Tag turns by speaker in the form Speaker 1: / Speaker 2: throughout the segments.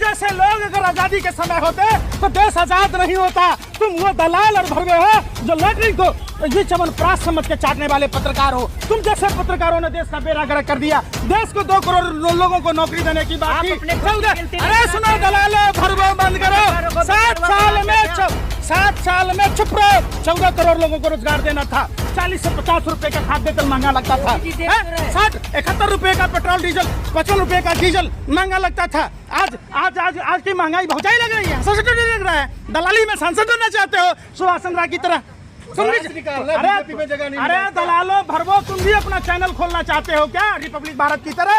Speaker 1: जैसे लोग अगर आजादी के समय होते तो देश आजाद नहीं होता। तुम वो दलाल और भरवे हो जो लॉटरी को ये चमनप्राश समझ के चाटने वाले पत्रकार हो। तुम जैसे पत्रकारों ने देश का बेड़ा गर्क कर दिया। देश को 2 करोड़ लोगों को नौकरी देने की बात की। अरे सुनो दलालो, भरवे बंद करो। 7 साल में चुप रहो। 14 करोड़ लोगों को रोजगार देना था। 40 से 50 रुपए का खाद्य तेल महंगा लगता था। 60-71 रुपए का पेट्रोल डीजल, 55 रुपए का डीजल महंगा लगता था। आज की महंगाई बहुत ही लग रही है। लग रहा है दलाली में सांसद बनना चाहते हो सुभाषचंद्र राय की तरह। अरे दलालो भरवो, तुम भी अपना चैनल खोलना चाहते हो क्या रिपब्लिक भारत की तरह?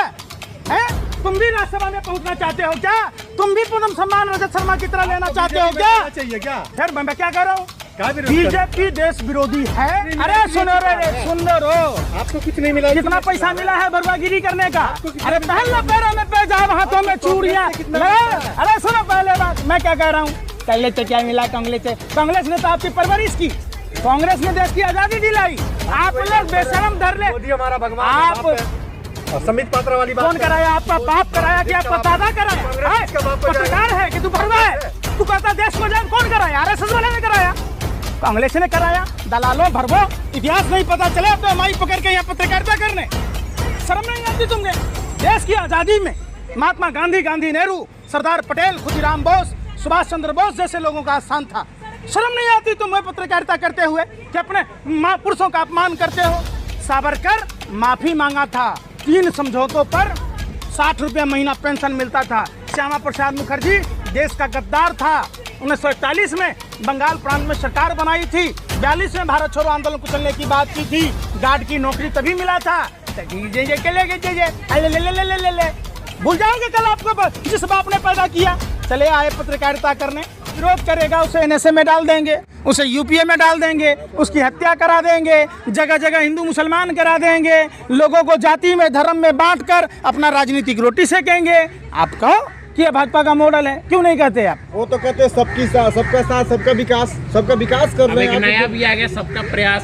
Speaker 1: है तुम भी राज्यसभा में पहुंचना चाहते हो क्या? तुम भी पूनम सम्मान रजत शर्मा की तरह लेना चाहते हो क्या? चाहिए क्या? फिर मैं क्या कह रहा हूँ, बीजेपी देश विरोधी है। अरे सुनो रो, आपको कुछ नहीं मिला। कितना पैसा मिला है बरवागिरी करने का? अरे पहन लो पैरों में पैजाब, हाथों में चूड़ियां। अरे सुनो पहले बात, मैं क्या कह रहा हूँ, पहले तो क्या मिला कांग्रेस से? कांग्रेस ने तो आपकी परवरिश की, कांग्रेस ने देश की आजादी दिलाई। आप लोग बेशरम धर ले। हमारा भगवान आप संबित पात्रा वाली बात कौन कराया? आपका बाप कराया कि आपका दादा कराया? पत्रकार है कि तू भरवा है? तू कहता देश को जान, कौन कराया? आरएसएस वाले ने कराया, कांग्रेस ने कराया। दलालो भरवो, इतिहास नहीं पता चले तो हमारी पकड़ के यहाँ पत्रकारिता करने शर्म नहीं आती तुमने? देश की आजादी में महात्मा गांधी, गांधी नेहरू, सरदार पटेल, खुदीराम बोस, सुभाष चंद्र बोस जैसे लोगों का स्थान था। शर्म नहीं आती तुम्हें पत्रकारिता करते हुए कि अपने महापुरुषों का अपमान करते हो? सावरकर माफी मांगा था 3 समझौतों पर, 60 रुपये महीना पेंशन मिलता था। श्यामा प्रसाद मुखर्जी देश का गद्दार था। 1941 में बंगाल प्रांत में सरकार बनाई थी। 42 में भारत छोड़ो आंदोलन को चलने की बात की थी। गार्ड की नौकरी तभी मिला था। ले भूल जाओगे कल आपको जिस बाप ने पैदा किया। चले आए पत्रकारिता करने, विरोध करेगा उसे एनएसए में डाल देंगे, उसे यूपीए में डाल देंगे, उसकी हत्या करा देंगे, जगह जगह हिंदू मुसलमान करा देंगे, लोगों को जाति में धर्म में बांटकर अपना राजनीतिक रोटी सेकेंगे। आप कहो कि ये भाजपा का मॉडल है, क्यों नहीं कहते आप?
Speaker 2: वो तो कहते सबका साथ सबका विकास कर रहे हैं।
Speaker 3: नया भी आ गया, सबका प्रयास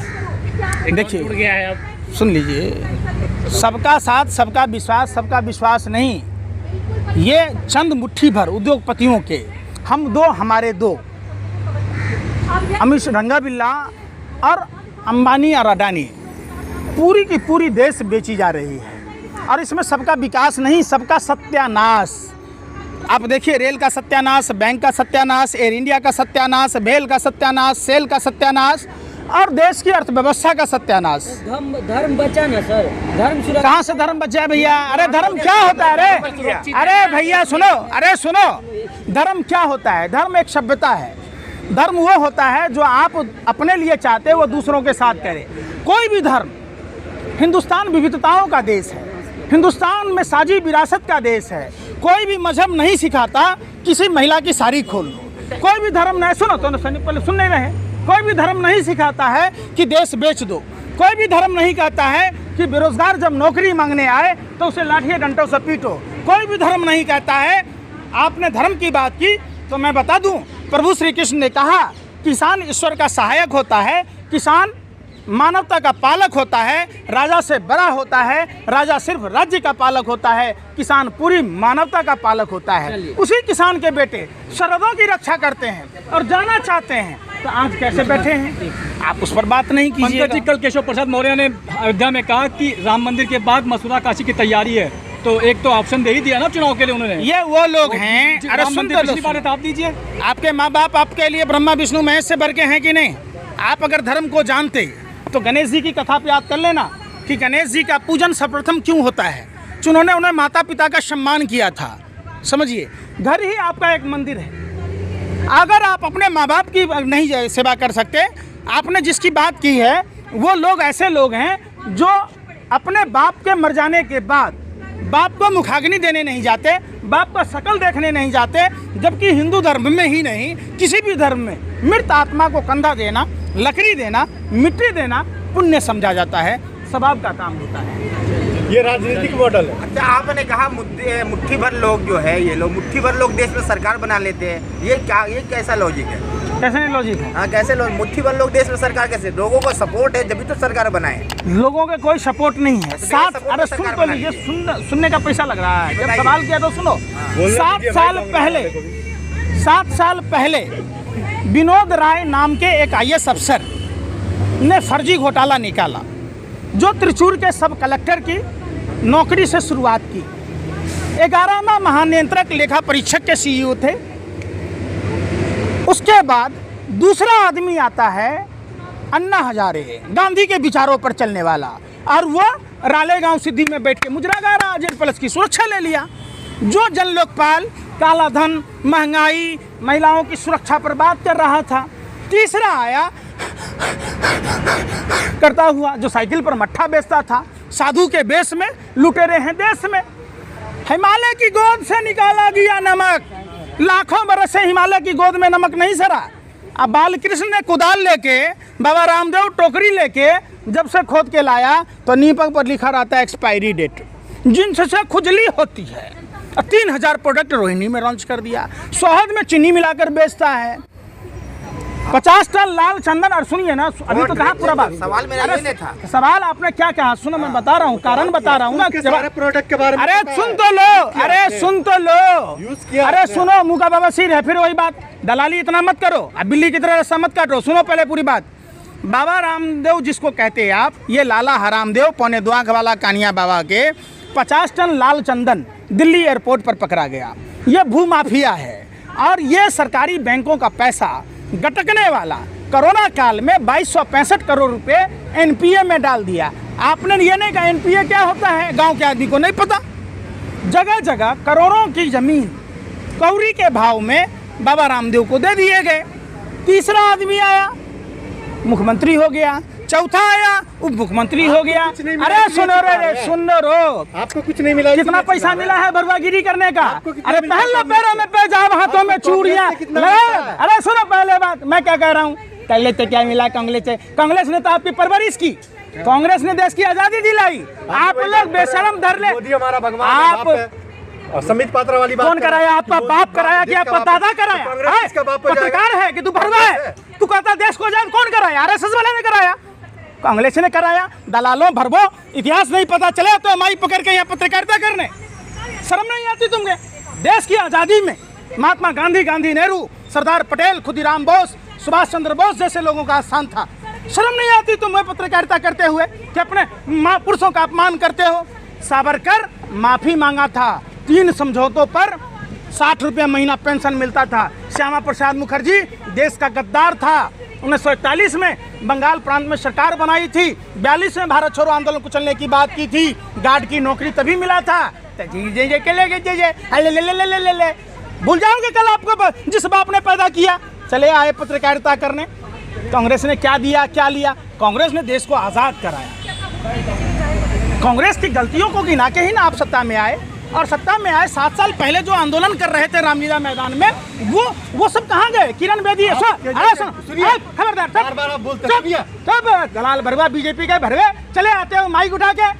Speaker 1: देखिए, सुन लीजिए, सबका साथ सबका विश्वास नहीं, ये चंद मुट्ठी भर उद्योगपतियों के हम दो हमारे दो, अमित रंगा बिल्ला और अंबानी और अडानी, पूरी की पूरी देश बेची जा रही है। और इसमें सबका विकास नहीं, सबका सत्यानाश। आप देखिए, रेल का सत्यानाश, बैंक का सत्यानाश, एयर इंडिया का सत्यानाश, भेल का सत्यानाश, सेल का सत्यानाश और देश की अर्थव्यवस्था का सत्यानाश।
Speaker 4: धर्म बचा ना सर, धर्म
Speaker 1: कहाँ से धर्म बचा भैया? अरे धर्म क्या होता है? अरे भैया सुनो, धर्म क्या होता है? धर्म एक सभ्यता है। धर्म वो होता है जो आप अपने लिए चाहते हो वो दूसरों के साथ करे। कोई भी धर्म, हिंदुस्तान विविधताओं का देश है, हिंदुस्तान में साझी विरासत का देश है। कोई भी मजहब नहीं सिखाता किसी महिला की साड़ी खोल लो। कोई भी धर्म नहीं, सुनो तो पहले सुन नहीं रहे, कोई भी धर्म नहीं सिखाता है कि देश बेच दो। कोई भी धर्म नहीं कहता है कि बेरोजगार जब नौकरी मांगने आए तो उसे लाठी डंडों से पीटो। कोई भी धर्म नहीं कहता है। आपने धर्म की बात की तो मैं बता दूं, प्रभु श्री कृष्ण ने कहा किसान ईश्वर का सहायक होता है, किसान मानवता का पालक होता है, राजा से बड़ा होता है, राजा सिर्फ राज्य का पालक होता है, किसान पूरी मानवता का पालक होता है। उसी किसान के बेटे सरहदों की रक्षा करते हैं और जाना चाहते हैं, तो आज कैसे बैठे हैं? आप उस पर बात नहीं कीजिए।
Speaker 5: कल केशव प्रसाद मौर्य ने अयोध्या में कहा कि राम मंदिर के बाद मथुरा काशी की तैयारी है, तो एक तो ऑप्शन दे ही दिया ना चुनाव के लिए उन्होंने।
Speaker 1: ये वो लोग हैं, अरे
Speaker 5: सुनते आप दीजिए,
Speaker 1: आपके माँ बाप आपके लिए ब्रह्मा विष्णु महेश से बढ़ के हैं कि नहीं? आप अगर धर्म को जानते तो गणेश जी की कथा पे याद कर लेना कि गणेश जी का पूजन सर्वप्रथम क्यों होता है। उन्होंने उन्हें माता पिता का सम्मान किया था। समझिए, घर ही आपका एक मंदिर है। अगर आप अपने माँ बाप की नहीं सेवा कर सकते, आपने जिसकी बात की है वो लोग ऐसे लोग हैं जो अपने बाप के मर जाने के बाद बाप को मुखाग्नि देने नहीं जाते, बाप का शकल देखने नहीं जाते। जबकि हिंदू धर्म में ही नहीं, किसी भी धर्म में मृत आत्मा को कंधा देना, लकड़ी देना, मिट्टी देना पुण्य समझा जाता है, स्वभाव का काम होता है।
Speaker 2: ये राजनीतिक मॉडल है।
Speaker 3: अच्छा, आपने कहा मुट्ठी भर लोग जो है, ये लोग मुट्ठी भर लोग देश में सरकार बना लेते हैं, ये कैसा लॉजिक है?
Speaker 1: कैसे नहीं लॉजिक है?
Speaker 3: हाँ, कैसे लोग मुट्ठी भर लोग देश में सरकार कैसे? लोगों को सपोर्ट है जब तो सरकार बनाए।
Speaker 1: लोगों के कोई सपोर्ट नहीं है। सात
Speaker 3: सपोर्ट
Speaker 1: अरे
Speaker 3: से
Speaker 1: सुन
Speaker 3: सरकार
Speaker 1: तो
Speaker 3: बना
Speaker 1: लीजिए, सुनने का पैसा लग रहा है। जब
Speaker 3: बताइए।
Speaker 1: सवाल किया तो सुनो।
Speaker 2: बोलने
Speaker 1: 7
Speaker 2: दीजिए
Speaker 1: साल
Speaker 2: भाई,
Speaker 1: पहले
Speaker 2: कांग्रेस वाले को भी।
Speaker 1: 7 साल पहले विनोद राय नाम के एक IAS अफसर ने फर्जी घोटाला निकाला, जो त्रिचूर के सब कलेक्टर की नौकरी से शुरुआत की। 11वां महानियंत्रक लेखा परीक्षक के CEO थे। उसके बाद दूसरा आदमी आता है अन्ना हजारे, गांधी के विचारों पर चलने वाला, और वो रालेगांव सिद्धि में बैठ के मुजरा गा रहा, जेड+ की सुरक्षा ले लिया। जो जन लोकपाल काला धन, महंगाई, महिलाओं की सुरक्षा पर बात कर रहा था। तीसरा आया करता हुआ, जो साइकिल पर मट्ठा बेचता था, साधु के बेस में लुटेरे हैं देश में। हिमालय की गोद से निकाला गया नमक, लाखों बरस से हिमालय की गोद में नमक नहीं सरा। अब बालकृष्ण ने कुदाल लेके, बाबा रामदेव टोकरी लेके जब से खोद के लाया तो नीपक पर लिखा रहता है एक्सपायरी डेट, जिनसे खुजली होती है। 3000 प्रोडक्ट रोहिणी में लॉन्च कर दिया। शहद में चीनी मिलाकर बेचता है। 50 टन लाल चंदन। और सुनिए ना, अभी तो कहा पूरा बात।
Speaker 3: सवाल मेरा ये नहीं था।
Speaker 1: सवाल आपने क्या कहा? सुनो, मैं बता रहा हूँ, कारण बता रहा हूँ ना।
Speaker 2: सारे प्रोडक्ट के बारे में
Speaker 1: अरे सुन तो लो, अरे सुन तो लो,
Speaker 2: यूज किया
Speaker 1: अरे
Speaker 2: आपने।
Speaker 1: सुनो, मुँह का बाबा सिर है। फिर वही बात, दलाली इतना मत करो, अब बिल्ली की तरह रास्ता मत काटो। सुनो पहले पूरी बात। बाबा रामदेव जिसको कहते हैं आप, ये लाला हरामदेव पौने 2 आंख वाला कानिया बाबा के 50 टन लाल चंदन दिल्ली एयरपोर्ट पर पकड़ा गया। ये भू माफिया है और ये सरकारी बैंकों का पैसा गटकने वाला। कोरोना काल में 2265 करोड़ रुपए NPA में डाल दिया। आपने ये नहीं कहा NPA क्या होता है, गांव के आदमी को नहीं पता। जगह जगह करोड़ों की जमीन कौड़ी के भाव में बाबा रामदेव को दे दिए गए। तीसरा आदमी आया, मुख्यमंत्री हो गया। चौथा आया, उप मुख्यमंत्री हो गया। अरे सुनो रे, सुनो रो,
Speaker 2: आपको कुछ नहीं मिला।
Speaker 1: कितना पैसा मिला है बरवागिरी करने का?
Speaker 2: कितना
Speaker 1: अरे
Speaker 2: मिला?
Speaker 1: पहले पैरों में पेजाब, हाथों में चूड़ियां।
Speaker 2: कितना मिलता है?
Speaker 1: अरे सुनो पहले बात, मैं क्या कह रहा हूँ। कांग्रेस से क्या मिला? कांग्रेस ने तो आपकी परवरिश की, कांग्रेस ने देश की आजादी दिलाई। आप लोग बेशरम धर ले।
Speaker 2: मोदी हमारा भगवान है,
Speaker 1: आप
Speaker 2: बाप है। और संबित पात्रा वाली बात
Speaker 1: कौन कराया? आपका बाप कराया कि आपका दादा कराया?
Speaker 2: कांग्रेस किसका बाप हो जाएगा?
Speaker 1: पत्रकार है कि तू भरवा है? तू कहता देश को जान, कौन कराया? RSS वाले ने कराया, कांग्रेस ने कराया। दलालों भरबो, इतिहास नहीं पता चले तो माई पकड़ के यहाँ पत्रकारिता करने शर्म नहीं आती तुमके? देश की आज़ादी में महात्मा गांधी, गांधी नेहरू, सरदार पटेल, खुदीराम बोस, सुभाष चंद्र बोस जैसे लोगों का स्थान था। शर्म नहीं आती तुम्हें पत्रकारिता करते हुए कि अपने महापुरुषों का अपमान करते हो? सावरकर माफी मांगा था, 3 समझौतों पर 60 रुपये महीना पेंशन मिलता था। श्यामा प्रसाद मुखर्जी देश का गद्दार था। 1941 में बंगाल प्रांत में सरकार बनाई थी। 42 में भारत छोड़ो आंदोलन कुचलने की बात की थी। गार्ड की नौकरी तभी मिला था। ले भूल जाओगे कल आपको जिस बाप ने पैदा किया। चले आए पत्रकारिता करने। कांग्रेस ने क्या दिया, क्या लिया? कांग्रेस ने देश को आज़ाद कराया। कांग्रेस की गलतियों को गिना के ही ना आप सत्ता में आए। और सत्ता में आए 7 साल पहले जो आंदोलन कर रहे थे रामलीला मैदान में, वो सब कहाँ गए? किरण बेदी, खबरदार,
Speaker 2: बार-बार आप बोलते हैं।
Speaker 1: सब दलाल भरवा, बीजेपी के भरवे चले आते हो माइक उठा के।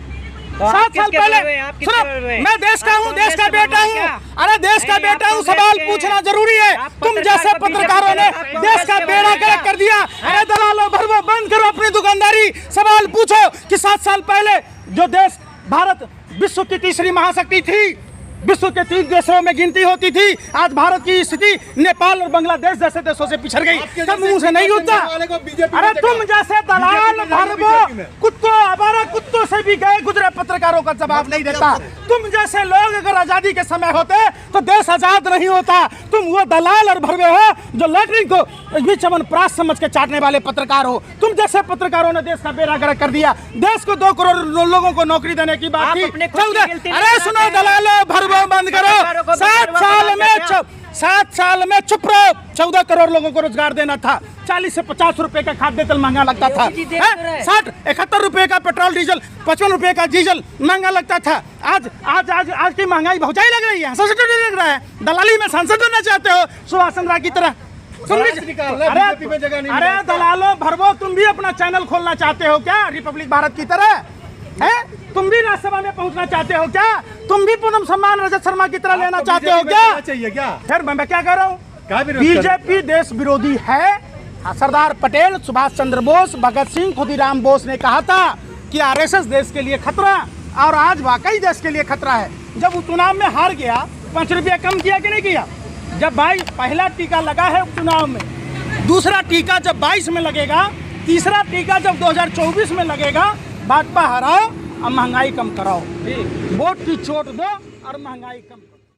Speaker 1: 7 साल पहले सुनो, मैं देश का हूँ, देश का बेटा हूँ। अरे देश का बेटा हूँ, सवाल पूछना जरूरी है। तुम जैसे पत्रकारों ने देश का बेड़ा गर्क कर दिया। अरे दलालों भरवो, बंद करो अपनी दुकानदारी। सवाल पूछो कि 7 साल पहले जो देश भारत विश्व की तीसरी महाशक्ति थी, विश्व के 3 देशों में गिनती होती थी, आज भारत की स्थिति नेपाल और बांग्लादेश जैसे देशों से पिछड़ गई। सब मुंह से नहीं उठता। अरे तुम जैसे दलाल भरबो कुत्तों, आवारा कुत्तों से भी गए गुजरे पत्रकारों का जवाब नहीं देता। तुम जैसे लोग अगर आजादी के समय होते तो देश आजाद नहीं होता। तुम वो दलाल और भरवे हो जो लैट्रिन को भी चमनप्राश समझ के चाटने वाले पत्रकार हो। तुम जैसे पत्रकारों ने देश का बेड़ा गर्क कर दिया। देश को 2 करोड़ लोगों को नौकरी देने की बात थी। अरे सुनो दलालो भरवो, बंद करो। 7 साल में चुप रहो। 14 करोड़ लोगों को रोजगार देना था। 40 से 50 रुपए का खाद्य तेल महंगा लगता था। 60-71 रुपए का पेट्रोल डीजल, 55 रुपए का डीजल महंगा लगता था। आज की महंगाई भौजाई लग रही है, लग रहा है। दलाली में सांसद बनना चाहते हो सुभाष चंद्र की तरह? अरे दलालो भरवो, तुम भी अपना चैनल खोलना चाहते हो क्या रिपब्लिक भारत की तरह? हैं? तुम भी राज्यसभा में पहुंचना चाहते हो क्या? तुम भी पूनम सम्मान रजत शर्मा की तरह लेना चाहते हो क्या?
Speaker 2: चाहिए क्या?
Speaker 1: फिर मैं क्या कह रहा हूँ,
Speaker 2: क्या विरोध कर रहे हो?
Speaker 1: बीजेपी देश विरोधी है। सरदार पटेल, सुभाष चंद्र बोस, भगत सिंह, खुदीराम बोस ने कहा था कि आरएसएस देश के लिए खतरा, और आज वाकई देश के लिए खतरा है। जब वो चुनाव में हार गया, 5 रुपया कम किया कि नहीं किया? जब भाई पहला टीका लगा है उपचुनाव में, दूसरा टीका जब 22 में लगेगा, तीसरा टीका जब 2024 में लगेगा, भाजपा हराओ और महंगाई कम कराओ, वोट की चोट दो और महंगाई कम।